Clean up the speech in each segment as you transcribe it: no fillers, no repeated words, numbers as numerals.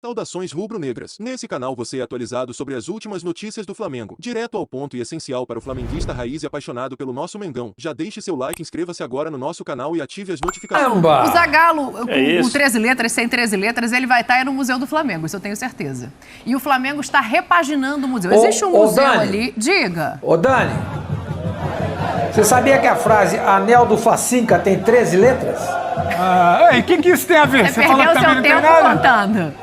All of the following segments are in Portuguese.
Saudações rubro-negras. Nesse canal você é atualizado sobre as últimas notícias do Flamengo. Direto ao ponto e essencial para o flamenguista raiz e apaixonado pelo nosso Mengão. Já deixe seu like, inscreva-se agora no nosso canal e ative as notificações. O Zagallo, com 13 letras, sem 13 letras, ele vai estar no Museu do Flamengo, isso eu tenho certeza. E o Flamengo está repaginando o museu. Existe um museu Dani, ali... Diga. Ô, Dani, você sabia que a frase Anel do Facinca tem 13 letras? E o que isso tem a ver? Você perdeu o seu tempo contando.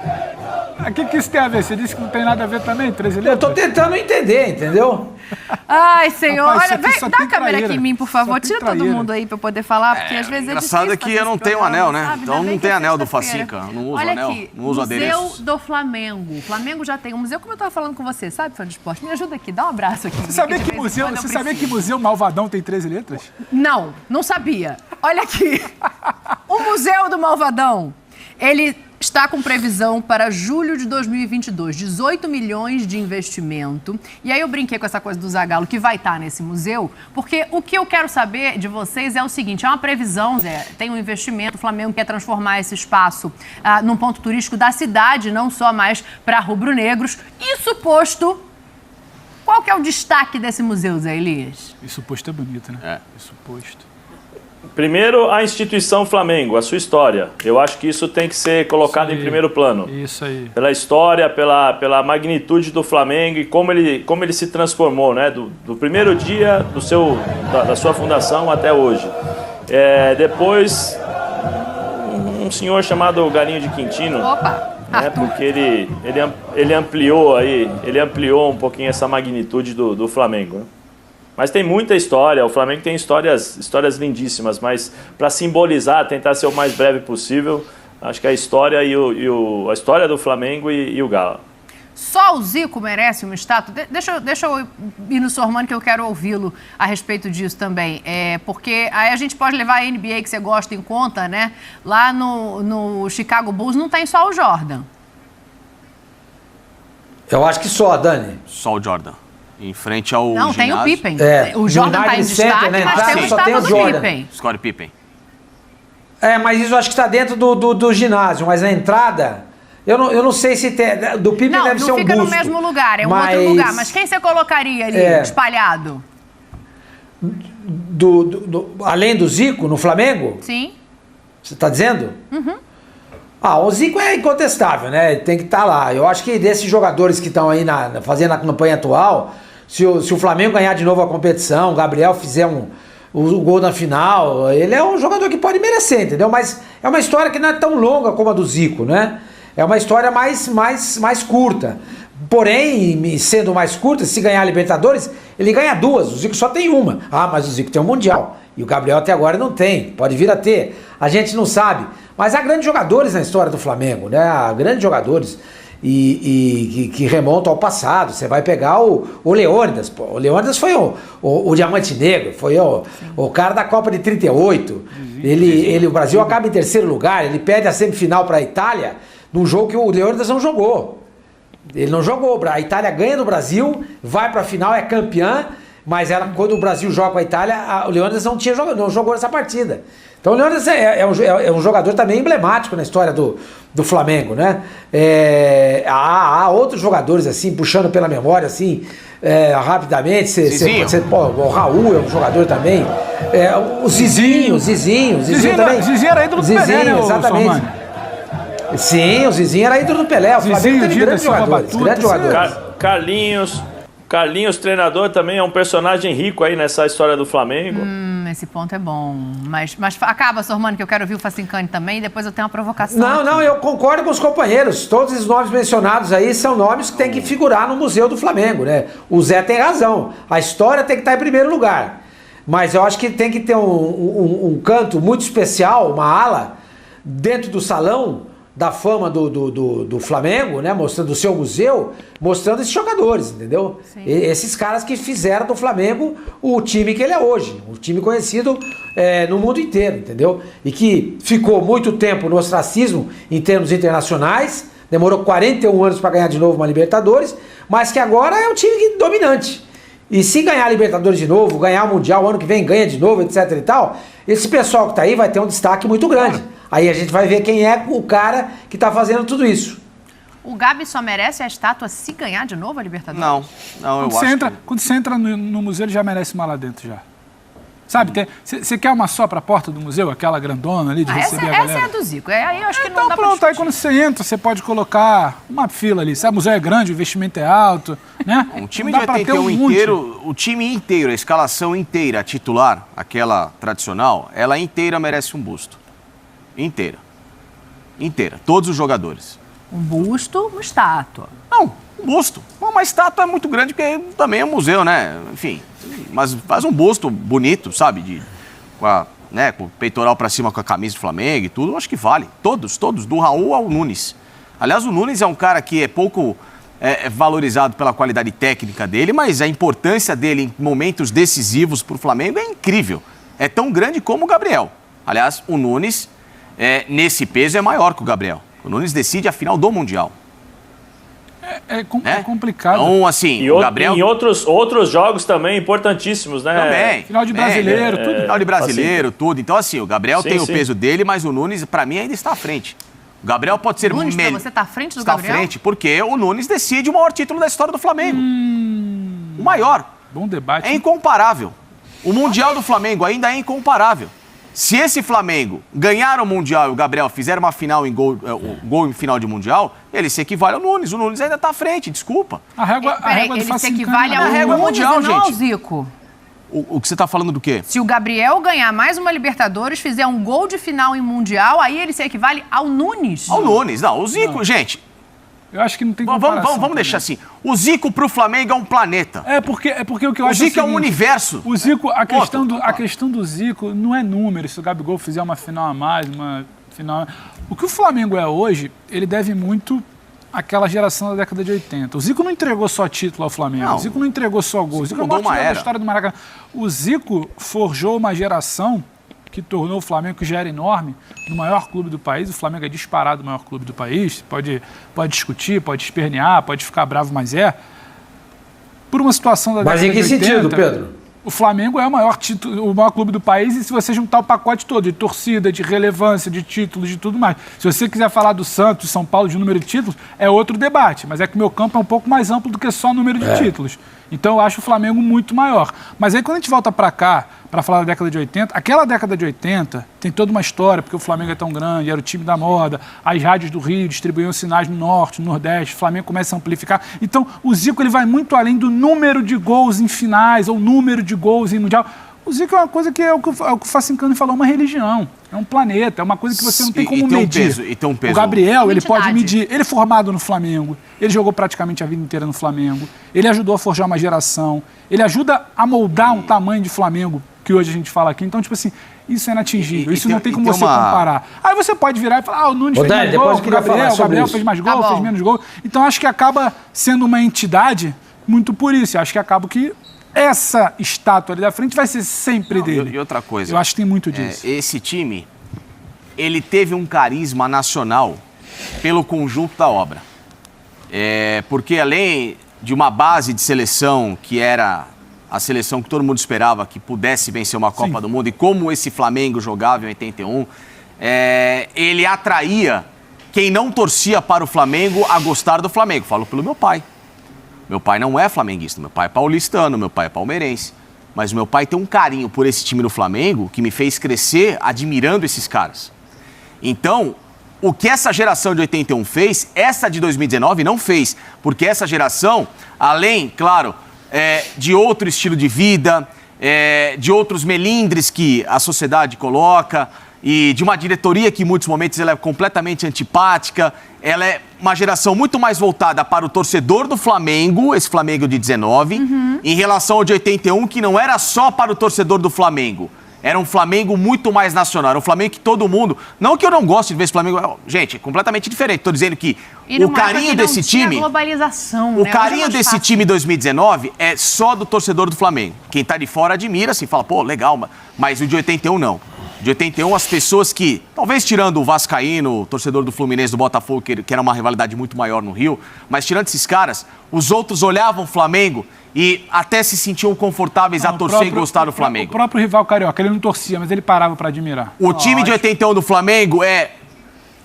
O que isso tem a ver? Você disse que não tem nada a ver também, 13 letras? Eu tô tentando entender, entendeu? Ai, senhor. Rapaz, olha, vem, dá a câmera traíra. aqui em mim, por favor. Tira todo mundo aí pra eu poder falar, porque às vezes engraçado é é difícil. que eu não tenho anel, né? Sabe? Então Ainda não bem tem que é anel do sexta-feira. Facinca. Não uso Olha anel, aqui, não uso Museu adereços. do Flamengo. O Flamengo já tem um museu, como eu tava falando com você, sabe, fã de esporte? Me ajuda aqui, dá um abraço aqui. Você sabia que museu Malvadão tem 13 letras? Não, não sabia. Olha aqui. O Museu do Malvadão, ele está com previsão para julho de 2022, 18 milhões de investimento. E aí eu brinquei com essa coisa do Zagallo, que vai estar nesse museu, porque o que eu quero saber de vocês é o seguinte, é uma previsão, Zé, tem um investimento, o Flamengo quer transformar esse espaço num ponto turístico da cidade, não só mais para rubro-negros. Isso posto, qual que é o destaque desse museu, Zé Elias? Isso posto é bonito, né? Isso posto. Primeiro, a instituição Flamengo, a sua história. Eu acho que isso tem que ser colocado em primeiro plano. Isso aí. Pela história, pela magnitude do Flamengo e como ele se transformou, né? Do primeiro dia da sua fundação até hoje. Depois, um senhor chamado Galinho de Quintino. Opa! Porque ele ampliou um pouquinho essa magnitude do Flamengo, né? Mas tem muita história, o Flamengo tem histórias lindíssimas, mas para simbolizar, tentar ser o mais breve possível, acho que a história a história do Flamengo e o Galo. Só o Zico merece uma estátua? Deixa eu ir no Sormani, que eu quero ouvi-lo a respeito disso também. Porque aí a gente pode levar a NBA, que você gosta, em conta, né? Lá no Chicago Bulls não tem só o Jordan. Eu acho que só, Dani. Só o Jordan. Em frente ao Não, ginásio. tem o Pippen. É, O Jordan está em United Center, destaque, né? mas tem Sim, o só tem estátua o do Jordan. Pippen. Scottie Pippen. Mas isso eu acho que está dentro do ginásio, mas na entrada, eu não sei se tem, do Pippen Não, deve ser um busto. não fica no mesmo lugar, é um outro lugar. Mas quem você colocaria ali, espalhado? Além do Zico, no Flamengo? Sim. Você está dizendo? Uhum. O Zico é incontestável, né? Tem que estar lá. Eu acho que desses jogadores que estão aí fazendo a campanha atual, se o Flamengo ganhar de novo a competição, o Gabriel fizer o gol na final, ele é um jogador que pode merecer, entendeu? Mas é uma história que não é tão longa como a do Zico, né? É uma história mais curta. Porém, sendo mais curta, se ganhar a Libertadores, ele ganha duas. O Zico só tem uma. Mas o Zico tem um Mundial. E o Gabriel até agora não tem. Pode vir a ter. A gente não sabe. Mas há grandes jogadores na história do Flamengo, né? Há grandes jogadores que remontam ao passado. Você vai pegar o Leônidas. Pô. O Leônidas foi o Diamante Negro. Foi o cara da Copa de 38. O Brasil acaba em terceiro lugar. Ele perde a semifinal para a Itália num jogo que o Leônidas não jogou. Ele não jogou. A Itália ganha do Brasil, vai para a final, é campeã, mas quando o Brasil joga com a Itália, o Leônidas não jogou nessa partida. Então o Leônidas é um jogador também emblemático na história do Flamengo, né? Há outros jogadores assim, puxando pela memória assim, rapidamente. O Raul é um jogador também. O Zizinho também. Zizinho era ídolo do Pelé, né, exatamente. Sim, o Zizinho era ídolo do Pelé. O Flamengo teve grandes jogadores. Carlinhos, treinador, também é um personagem rico aí nessa história do Flamengo. Esse ponto é bom. Mas acaba, Sormani, que eu quero ouvir o Facincani também, e depois eu tenho uma provocação. Não, eu concordo com os companheiros. Todos os nomes mencionados aí são nomes que têm que figurar no Museu do Flamengo, né? O Zé tem razão. A história tem que estar em primeiro lugar. Mas eu acho que tem que ter um canto muito especial, uma ala, dentro do salão da fama do Flamengo, né? Mostrando o seu museu, mostrando esses jogadores, entendeu? Esses caras que fizeram do Flamengo o time que ele é hoje, um time conhecido no mundo inteiro, entendeu? E que ficou muito tempo no ostracismo em termos internacionais, demorou 41 anos para ganhar de novo uma Libertadores, mas que agora é um time dominante. E se ganhar a Libertadores de novo, ganhar o Mundial, ano que vem ganha de novo, etc e tal, esse pessoal que tá aí vai ter um destaque muito grande. Aí a gente vai ver quem é o cara que tá fazendo tudo isso. O Gabi só merece a estátua se ganhar de novo a Libertadores? Não, eu Quando acho quando você entra no museu, ele já merece uma lá dentro já. Sabe, você quer uma só pra porta do museu, aquela grandona ali de receber a galera? Essa é a do Zico. Aí eu acho que não Então dá pra pronto, aí discutir. quando você entra, você pode colocar uma fila ali. Sabe, o museu é grande, o investimento é alto, né? O time Não de dá pra ter 81 monte. inteiro, o time inteiro, a escalação inteira, a titular, aquela tradicional, ela inteira merece um busto. Inteira. Inteira. Todos os jogadores. Um busto, uma estátua. Não, um busto. Uma estátua é muito grande porque também é um museu, né? Enfim, mas faz um busto bonito, sabe? Com o peitoral pra cima com a camisa do Flamengo e tudo, eu acho que vale. Todos, do Raul ao Nunes. Aliás, o Nunes é um cara que é pouco valorizado pela qualidade técnica dele, mas a importância dele em momentos decisivos pro Flamengo é incrível. É tão grande como o Gabriel. Aliás, o Nunes, nesse peso, é maior que o Gabriel. O Nunes decide a final do Mundial. É complicado. Então, assim, E o Gabriel... em outros jogos também importantíssimos, né? Também. Final de brasileiro, tudo. Final de brasileiro, tudo. Então, assim, o Gabriel tem o sim. peso dele, mas o Nunes, pra mim, ainda está à frente. O Gabriel pode ser Nunes, pra melhor. você tá à frente do Está Gabriel? à frente, porque o Nunes decide o maior título da história do Flamengo. O maior. Bom debate. É incomparável. O Mundial do Flamengo ainda é incomparável. Se esse Flamengo ganhar o Mundial e o Gabriel fizer uma final em gol em final de Mundial, ele se equivale ao Nunes. O Nunes ainda está à frente, desculpa. A régua do ele se Facincani equivale na ao régua Nunes mundial, e não ao gente. Zico. O que você está falando do quê? Se o Gabriel ganhar mais uma Libertadores, fizer um gol de final em Mundial, aí ele se equivale ao Nunes. Ao Nunes. Não, o Zico, gente, Eu acho que não tem comparação. vamos deixar assim. O Zico pro Flamengo é um planeta. É porque o que eu O acho Zico é um seguinte, universo. O Zico, a Ponto. questão do Zico não é número. Se o Gabigol fizer uma final a mais, uma final... O que o Flamengo é hoje, ele deve muito àquela geração da década de 80. O Zico não entregou só título ao Flamengo. Não. O Zico não entregou só gol. O Zico é o mudou maior uma jogador da era. história do Maracanã. O Zico forjou uma geração que tornou o Flamengo, que já era enorme, no maior clube do país. O Flamengo é disparado o maior clube do país. Pode discutir, pode espernear, pode ficar bravo, mas é. Por uma situação da Mas década em que de 80, sentido, Pedro? o Flamengo é o maior clube do país, e se você juntar o pacote todo de torcida, de relevância, de títulos, de tudo mais. Se você quiser falar do Santos, São Paulo, de número de títulos, é outro debate. Mas é que o meu campo é um pouco mais amplo do que só número de títulos. Então eu acho o Flamengo muito maior. Mas aí quando a gente volta para cá, para falar da década de 80, aquela década de 80 tem toda uma história, porque o Flamengo é tão grande, era o time da moda, as rádios do Rio distribuíam sinais no Norte, no Nordeste, o Flamengo começa a amplificar. Então o Zico ele vai muito além do número de gols em finais ou número de gols em Mundial. O Zico é uma coisa que é o que o Facincani falou, uma religião, é um planeta, é uma coisa que você não tem como medir. Tem um peso. O Gabriel, ele Entidade. pode medir. Ele é formado no Flamengo, ele jogou praticamente a vida inteira no Flamengo, ele ajudou a forjar uma geração, ele ajuda a moldar um tamanho de Flamengo que hoje a gente fala aqui. Então, tipo assim, isso é inatingível, isso não tem como você comparar. Aí você pode virar e falar, o Nunes fez Dani, mais depois gol, eu queria falar o sobre Gabriel isso. fez mais Tá gol, bom. fez menos gol. Então, acho que acaba sendo uma entidade muito por isso. Acho que acaba que essa estátua ali da frente vai ser sempre dele. E outra coisa. Eu acho que tem muito disso. Esse time, ele teve um carisma nacional pelo conjunto da obra. Porque além de uma base de seleção que era a seleção que todo mundo esperava que pudesse vencer uma Copa do Mundo, e como esse Flamengo jogava em 81, ele atraía quem não torcia para o Flamengo a gostar do Flamengo. Falo pelo meu pai. Meu pai não é flamenguista, meu pai é paulistano, meu pai é palmeirense. Mas o meu pai tem um carinho por esse time do Flamengo que me fez crescer admirando esses caras. Então, o que essa geração de 81 fez, essa de 2019 não fez. Porque essa geração, além, claro, de outro estilo de vida, de outros melindres que a sociedade coloca, e de uma diretoria que em muitos momentos ela é completamente antipática, ela é uma geração muito mais voltada para o torcedor do Flamengo, esse Flamengo de 19, em relação ao de 81, que não era só para o torcedor do Flamengo. Era um Flamengo muito mais nacional, era um Flamengo que todo mundo... Não que eu não goste de ver esse Flamengo... Gente, é completamente diferente. Estou dizendo que o carinho desse time... globalização, O né? carinho Hoje é mais desse fácil. time 2019 é só do torcedor do Flamengo. Quem tá de fora admira, assim, fala, pô, legal, mas o de 81 não. De 81, as pessoas que, talvez tirando o vascaíno, o torcedor do Fluminense, do Botafogo, que era uma rivalidade muito maior no Rio, mas tirando esses caras, os outros olhavam o Flamengo e até se sentiam confortáveis a torcer e gostar do Flamengo. O próprio rival carioca, ele não torcia, mas ele parava para admirar. O time de 81 do Flamengo é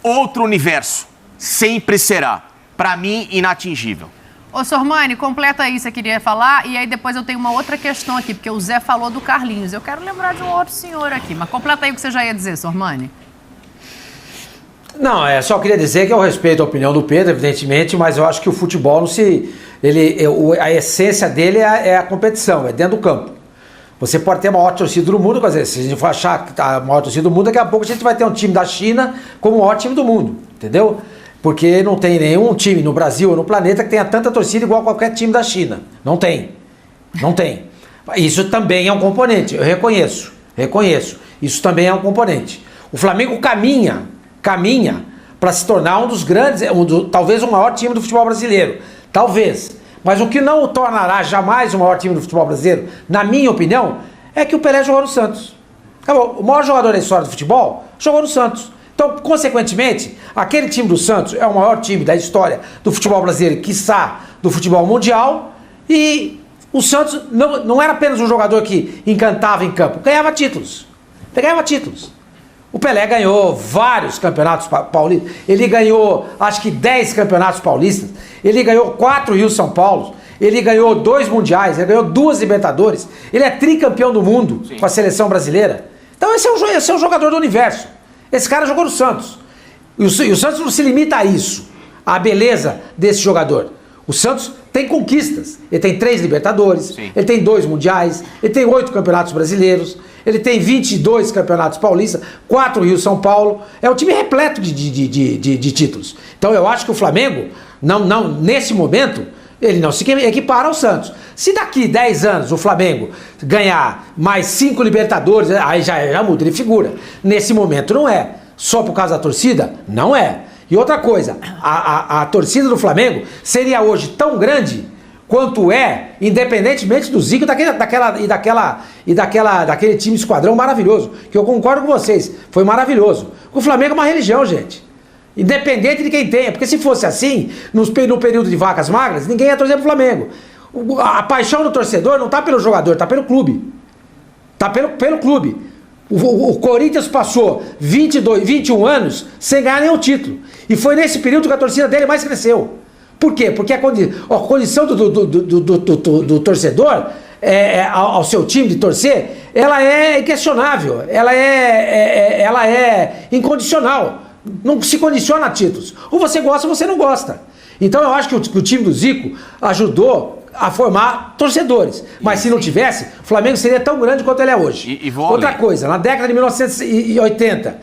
outro universo. Sempre será. para mim, inatingível. Ô, Sormani, completa aí, você queria falar, e aí depois eu tenho uma outra questão aqui, porque o Zé falou do Carlinhos. Eu quero lembrar de um outro senhor aqui, mas completa aí o que você já ia dizer, Sormani. Não, só queria dizer que eu respeito a opinião do Pedro, evidentemente, mas eu acho que o futebol não se... a essência dele é a competição, é dentro do campo. Você pode ter a maior torcida do mundo, quer dizer, se a gente for achar que tá a maior torcida do mundo, daqui a pouco a gente vai ter um time da China como o maior time do mundo, entendeu? Porque não tem nenhum time no Brasil ou no planeta que tenha tanta torcida igual qualquer time da China. Não tem. Não tem. Isso também é um componente, eu reconheço. Isso também é um componente. O Flamengo caminha para se tornar um dos grandes, talvez o maior time do futebol brasileiro. Talvez. Mas o que não o tornará jamais o maior time do futebol brasileiro, na minha opinião, é que o Pelé jogou no Santos. Acabou. O maior jogador da história do futebol jogou no Santos. Então, consequentemente, aquele time do Santos é o maior time da história do futebol brasileiro, quiçá do futebol mundial, e o Santos não era apenas um jogador que encantava em campo, ganhava títulos. O Pelé ganhou vários campeonatos paulistas, ele ganhou acho que 10 campeonatos paulistas, ele ganhou 4 Rio-São Paulo, ele ganhou 2 mundiais, ele ganhou 2 Libertadores, ele é tricampeão do mundo com a seleção brasileira. Então esse é um jogador do universo. Esse cara jogou no Santos. E o Santos não se limita a isso, a beleza desse jogador. O Santos tem conquistas. Ele tem 3 Libertadores, ele tem 2 mundiais, ele tem 8 campeonatos brasileiros, ele tem 22 campeonatos paulistas, 4 Rio-São Paulo. É um time repleto de títulos. Então eu acho que o Flamengo, nesse momento, ele não se equipara ao Santos. Se daqui 10 anos o Flamengo ganhar mais 5 Libertadores, aí já muda de figura. Nesse momento não é. Só por causa da torcida? Não é. E outra coisa, a torcida do Flamengo seria hoje tão grande quanto é, independentemente do Zico e daquele time esquadrão maravilhoso, que eu concordo com vocês, foi maravilhoso. O Flamengo é uma religião, gente. Independente de quem tenha, porque se fosse assim, no período de vacas magras, ninguém ia torcer pro Flamengo. A paixão do torcedor não tá pelo jogador, tá pelo clube. Tá pelo clube. O Corinthians passou 21 anos sem ganhar nenhum título. E foi nesse período que a torcida dele mais cresceu. Por quê? Porque a condição do torcedor ao seu time de torcer, ela é inquestionável, ela é incondicional. Não se condiciona a títulos. Ou você gosta ou você não gosta. Então eu acho que o time do Zico ajudou a formar torcedores. Mas se não tivesse, o Flamengo seria tão grande quanto ele é hoje. Outra coisa, na década de 1980,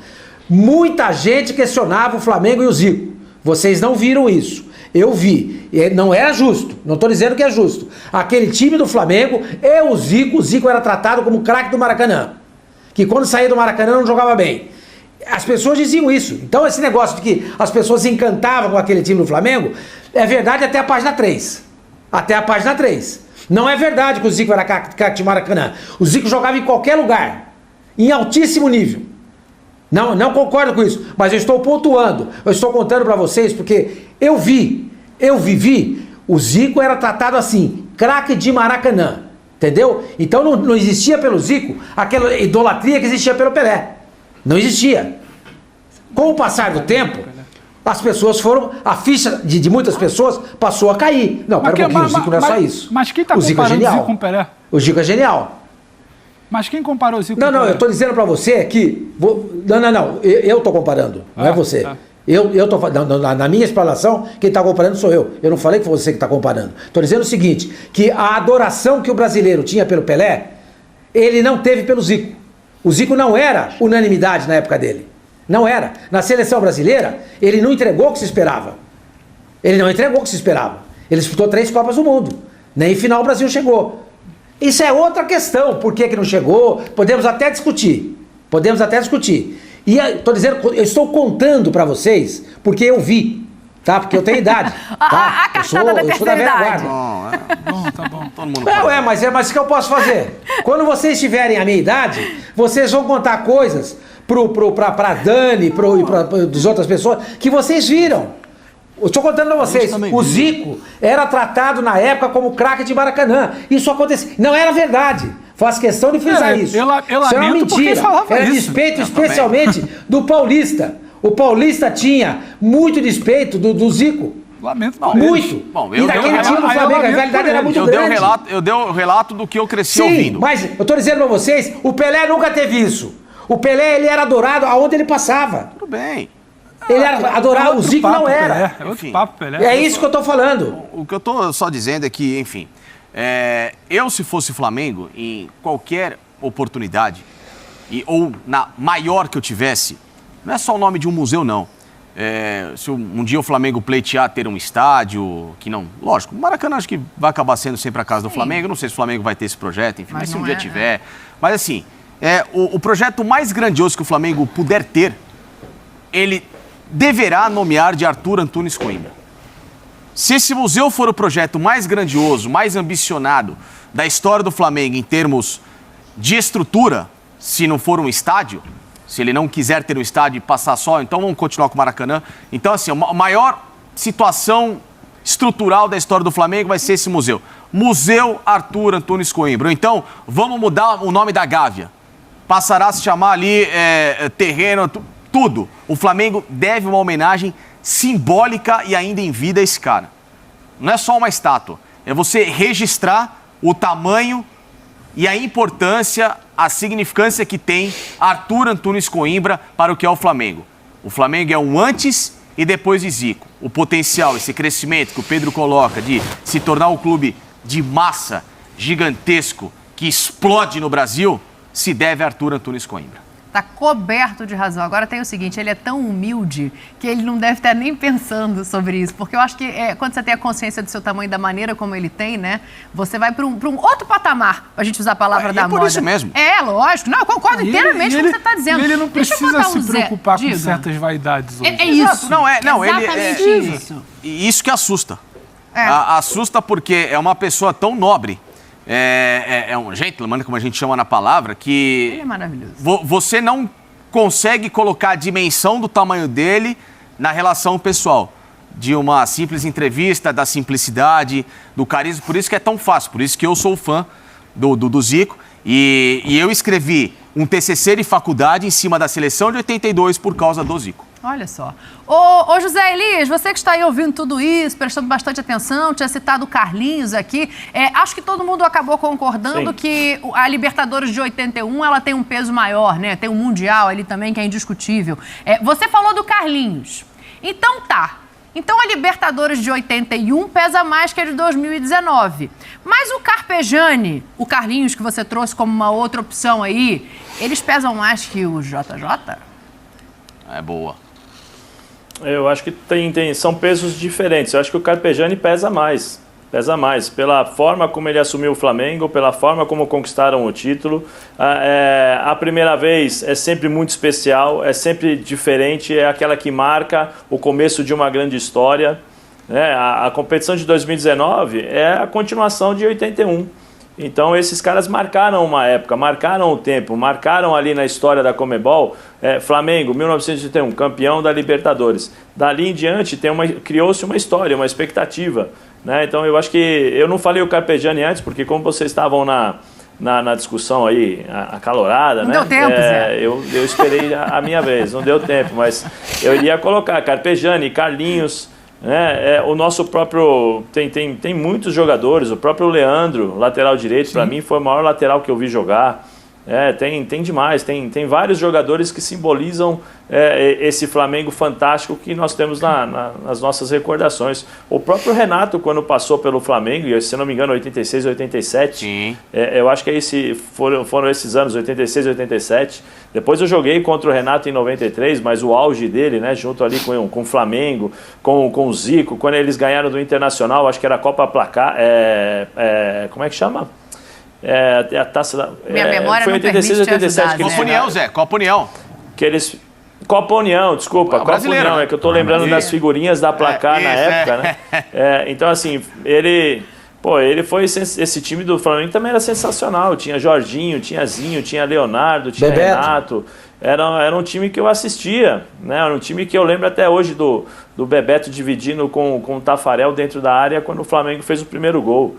muita gente questionava o Flamengo e o Zico. Vocês não viram isso. Eu vi. Não era justo. Não estou dizendo que é justo. Aquele time do Flamengo e o Zico era tratado como craque do Maracanã. Que quando saía do Maracanã não jogava bem. As pessoas diziam isso. Então esse negócio de que as pessoas se encantavam com aquele time do Flamengo é verdade até a página 3. Até a página 3. Não é verdade que o Zico era craque de Maracanã. O Zico jogava em qualquer lugar. Em altíssimo nível. Não concordo com isso. Mas eu estou pontuando. Eu estou contando para vocês porque eu vivi. O Zico era tratado assim. Craque de Maracanã. Entendeu? Então não existia pelo Zico aquela idolatria que existia pelo Pelé. Não existia. Com o passar do tempo, as pessoas foram... A ficha de muitas pessoas passou a cair. Não, pera um pouquinho, o Zico não é só isso. Mas quem está comparando o Zico com o Pelé? O Zico é genial. Mas quem comparou o Zico com o Pelé? Não, eu estou dizendo para você que... Não, eu estou comparando, não é você. Eu tô na minha explanação, quem está comparando sou eu. Eu não falei que foi você que está comparando. Estou dizendo o seguinte, que a adoração que o brasileiro tinha pelo Pelé, ele não teve pelo Zico. O Zico não era unanimidade na época dele. Não era. Na seleção brasileira, ele não entregou o que se esperava. Ele disputou 3 Copas do Mundo. Nem final o Brasil chegou. Isso é outra questão. Por que não chegou? Podemos até discutir. E eu estou contando para vocês, porque eu vi. Tá? Porque eu tenho idade. Tá? A caçada da terceira idade. Tá bom. Todo mundo mas o que eu posso fazer? Quando vocês tiverem a minha idade, vocês vão contar coisas pra Dani e para as outras pessoas que vocês viram. Eu estou contando pra vocês. O Zico era tratado na época como craque de Maracanã. Isso acontecia. Não era verdade. Faço questão de frisar isso. Eu isso é uma mentira. Era despeito especialmente do Paulista. O Paulista tinha muito despeito do Zico. Lamento Não, por ele. Muito. Bom, E eu naquele dei um time do relato- Flamengo, a eu rivalidade era muito grande. Eu dei o relato do que eu cresci Sim, ouvindo. mas eu tô dizendo pra vocês, o Pelé nunca teve isso. O Pelé, ele era adorado aonde ele passava. Tudo bem. Ele era adorado, o Outro Zico papo, não era. Pelé, é outro Enfim. papo, Pelé. É isso que eu tô falando. O que eu tô só dizendo é que, enfim, eu se fosse Flamengo, em qualquer oportunidade, ou na maior que eu tivesse, não é só o nome de um museu, não. Se um dia o Flamengo pleitear ter um estádio, que não... Lógico, o Maracanã acho que vai acabar sendo sempre a casa do Flamengo. Eu não sei se o Flamengo vai ter esse projeto, enfim, mas se um não dia é, tiver... Mas assim, o projeto mais grandioso que o Flamengo puder ter, ele deverá nomear de Arthur Antunes Coimbra. Se esse museu for o projeto mais grandioso, mais ambicionado da história do Flamengo em termos de estrutura, se não for um estádio, se ele não quiser ter um estádio e passar só, então vamos continuar com o Maracanã. Então, assim, a maior situação estrutural da história do Flamengo vai ser esse museu. Museu Arthur Antunes Coimbra. Então, vamos mudar o nome da Gávea. Passará a se chamar ali terreno, tudo. O Flamengo deve uma homenagem simbólica e ainda em vida a esse cara. Não é só uma estátua. É você registrar o tamanho e a importância, a significância que tem Arthur Antunes Coimbra para o que é o Flamengo. O Flamengo é um antes e depois de Zico. O potencial, esse crescimento que o Pedro coloca de se tornar um clube de massa gigantesco que explode no Brasil, se deve a Arthur Antunes Coimbra. Tá coberto de razão. Agora tem o seguinte, ele é tão humilde que ele não deve estar nem pensando sobre isso. Porque eu acho que quando você tem a consciência do seu tamanho e da maneira como ele tem, né? Você vai para um outro patamar, pra gente usar a palavra da é por moda. isso mesmo. Lógico. Não, eu concordo inteiramente com o que você está dizendo. E ele não Deixa eu precisa botar se o Zé. preocupar com Diga. certas vaidades hoje. É isso. Não, ele exatamente isso. E isso que assusta. É. Assusta porque é uma pessoa tão nobre, é um gentleman, como a gente chama na palavra, que Ele é maravilhoso. você não consegue colocar a dimensão do tamanho dele na relação pessoal. De uma simples entrevista, da simplicidade, do carisma. Por isso que é tão fácil, por isso que eu sou fã do Zico. E eu escrevi um TCC de faculdade em cima da seleção de 82 por causa do Zico. Olha só. Ô José Elias, você que está aí ouvindo tudo isso, prestando bastante atenção, tinha citado o Carlinhos aqui. Acho que todo mundo acabou concordando Sim. que a Libertadores de 81 ela tem um peso maior, né? Tem um Mundial ali também que é indiscutível. Você falou do Carlinhos. Então tá. Então a Libertadores de 81 pesa mais que a de 2019. Mas o Carpegiani, o Carlinhos que você trouxe como uma outra opção aí, eles pesam mais que o JJ? É boa. Eu acho que são pesos diferentes. Eu acho que o Carpegiani pesa mais. Pesa mais. Pela forma como ele assumiu o Flamengo, pela forma como conquistaram o título. A primeira vez é sempre muito especial, é sempre diferente, é aquela que marca o começo de uma grande história. A competição de 2019 é a continuação de 81. Então esses caras marcaram uma época, marcaram o tempo, marcaram ali na história da Conmebol. Flamengo, 1981, campeão da Libertadores. Dali em diante criou-se uma história, uma expectativa. Então eu acho que eu não falei o Carpegiani antes, porque como vocês estavam na discussão aí acalorada, não deu tempo, Zé. eu esperei a minha vez, não deu tempo, mas eu iria colocar Carpegiani, Carlinhos. O nosso próprio... Tem muitos jogadores, o próprio Leandro, lateral direito, para mim foi o maior lateral que eu vi jogar. Tem demais, tem vários jogadores que simbolizam esse Flamengo fantástico que nós temos nas nossas recordações. O próprio Renato, quando passou pelo Flamengo, e se não me engano, 86, 87, Sim. Eu acho que foram esses anos, 86, 87. Depois eu joguei contra o Renato em 93, mas o auge dele, junto ali com o Flamengo, com o Zico, quando eles ganharam do Internacional, acho que era a Copa Placar, como é que chama? A taça da... Minha memória foi não 86, permite te 87 ajudar, que eles Copa União, Zé, Copa União. que eles... Copa União, desculpa, Copa brasileira, União, né? é que eu tô lembrando das figurinhas da Placar na época, né? Então, assim, ele foi... Esse time do Flamengo também era sensacional. Tinha Jorginho, tinha Zinho, tinha Leonardo, tinha Bebeto. Renato. Era um time que eu assistia, né? Era um time que eu lembro até hoje do Bebeto dividindo com o Tafarel dentro da área quando o Flamengo fez o primeiro gol.